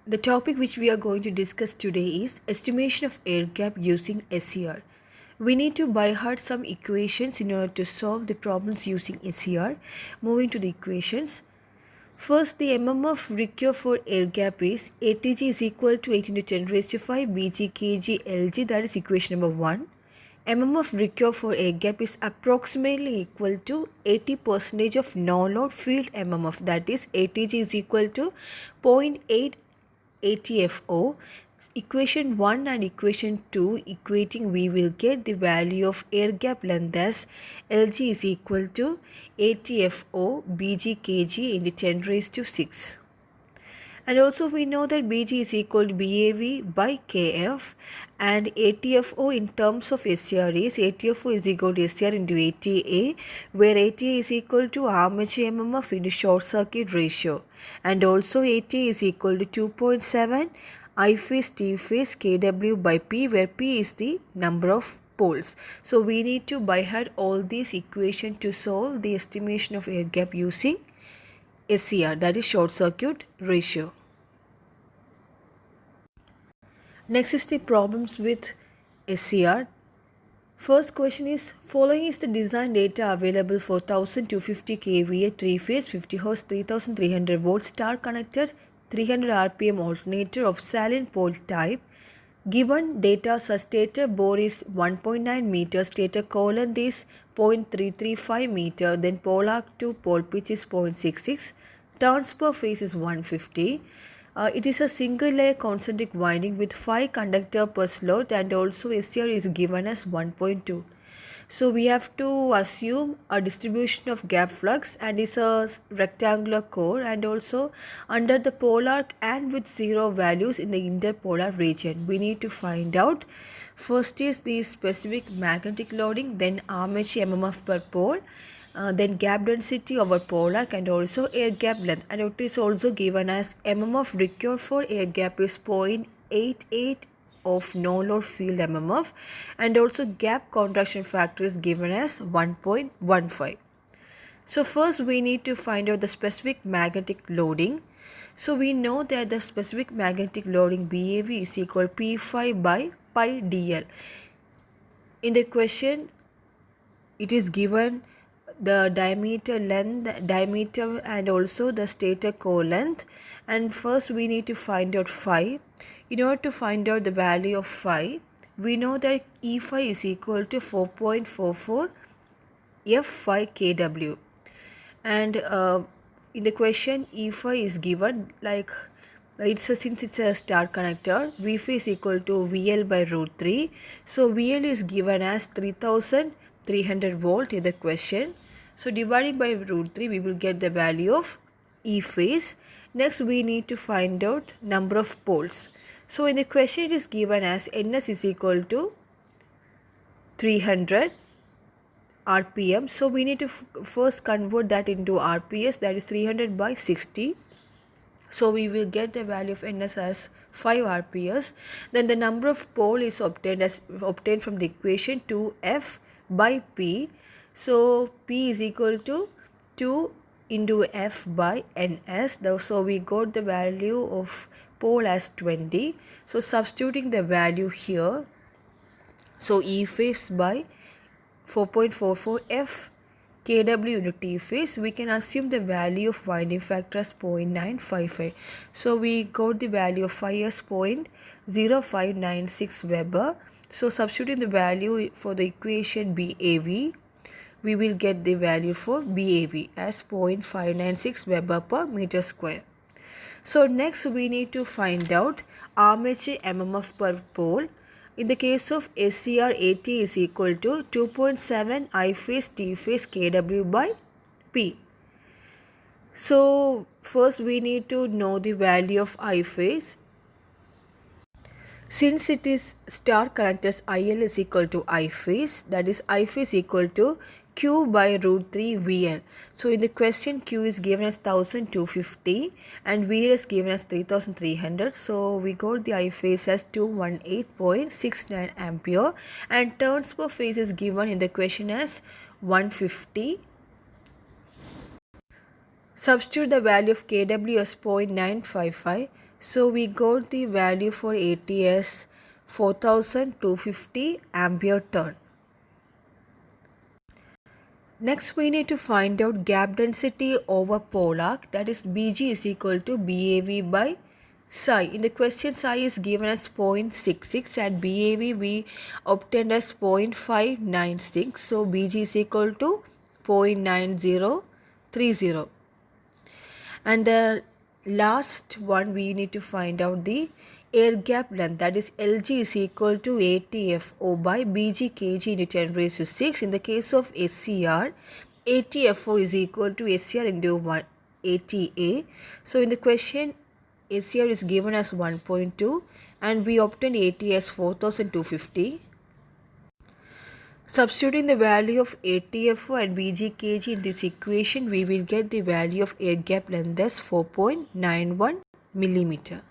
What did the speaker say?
The topic which we are going to discuss today is estimation of air gap using SCR. We need to by heart some equations in order to solve the problems using SCR. Moving to the equations. First, the MMF required for air gap is ATG is equal to 8 into 10 raised to 5 BG kg LG, that is equation number 1. MMF required for air gap is approximately equal to 80% of no-load field MMF, that is ATG is equal to 0.8 ATFO. Equation 1 and equation 2 equating, we will get the value of air gap length as LG is equal to ATFO BG kg in the 10 raised to 6. And also we know that BG is equal to BAV by KF, and ATFO in terms of SCR is ATFO is equal to SCR into ATA, where ATA is equal to armature MMF into short circuit ratio, and also ATA is equal to 2.7 I phase T phase KW by P, where P is the number of poles. So we need to by heart all these equations to solve the estimation of air gap using SCR, that is short circuit ratio. Next is the problems with SCR. First question is, following is the design data available for 1250 kVA 3-phase 50 Hz 3300 volt star connected 300 RPM alternator of salient pole type. Given data such stator bore is 1.9 meter, stator column is 0.335 meter, then pole arc to pole pitch is 0.66, turns per phase is 150. It is a single layer concentric winding with 5 conductor per slot, and also SCR is given as 1.2. So we have to assume a distribution of gap flux and is a rectangular core, and also under the pole arc and with 0 values in the interpolar region. We need to find out, first is the specific magnetic loading, then armature MMF per pole, then gap density over pole arc, and also air gap length. And it is also given as MMF required for air gap is 0.88 of no load field MMF, and also gap contraction factor is given as 1.15. So first we need to find out the specific magnetic loading. So we know that the specific magnetic loading BAV is equal to P5 by pi dl. In the question it is given the diameter and also the stator core length, and first we need to find out phi. In order to find out the value of phi, we know that E phi is equal to 4.44 F phi kW, and in the question E phi is given like since it's a star connector, V phi is equal to VL by root 3. So VL is given as 3300 volt in the question. So dividing by root 3, we will get the value of E phase. Next we need to find out number of poles. So in the question it is given as NS is equal to 300 RPM. So we need to first convert that into RPS, that is 300 by 60. So we will get the value of NS as 5 RPS. Then the number of pole is obtained from the equation 2F by P. So P is equal to 2 into F by NS. So we got the value of pole as 20. So substituting the value here, so E phase by 4.44 F kW into T phase, we can assume the value of winding factor as 0.955. So we got the value of phi as 0.0596 Weber. So substituting the value for the equation BAV, we will get the value for BAV as 0.596 Weber per meter square. So next we need to find out armature MMF per pole. In the case of SCR, AT is equal to 2.7 I phase T phase kW by P. So first we need to know the value of I phase. Since it is star connectors, IL is equal to I phase, that is I phase equal to Q by root 3 VL. So in the question Q is given as 1250 and VL is given as 3300. So we got the I phase as 218.69 ampere, and turns per phase is given in the question as 150. Substitute the value of kW as 0.955. So we got the value for ATS 4250 ampere turn. Next we need to find out gap density over pole arc, that is BG is equal to BAV by psi. In the question, psi is given as 0.66 and BAV we obtained as 0.596. So BG is equal to 0.9030. And the last one we need to find out the air gap length, that is LG is equal to ATFO by BG kg into 10 raised to 6. In the case of SCR, ATFO is equal to SCR into 1 ATA. So in the question, SCR is given as 1.2 and we obtained AT as 4250. Substituting the value of ATFO and BGkg in this equation, we will get the value of air gap length as 4.91 millimeter.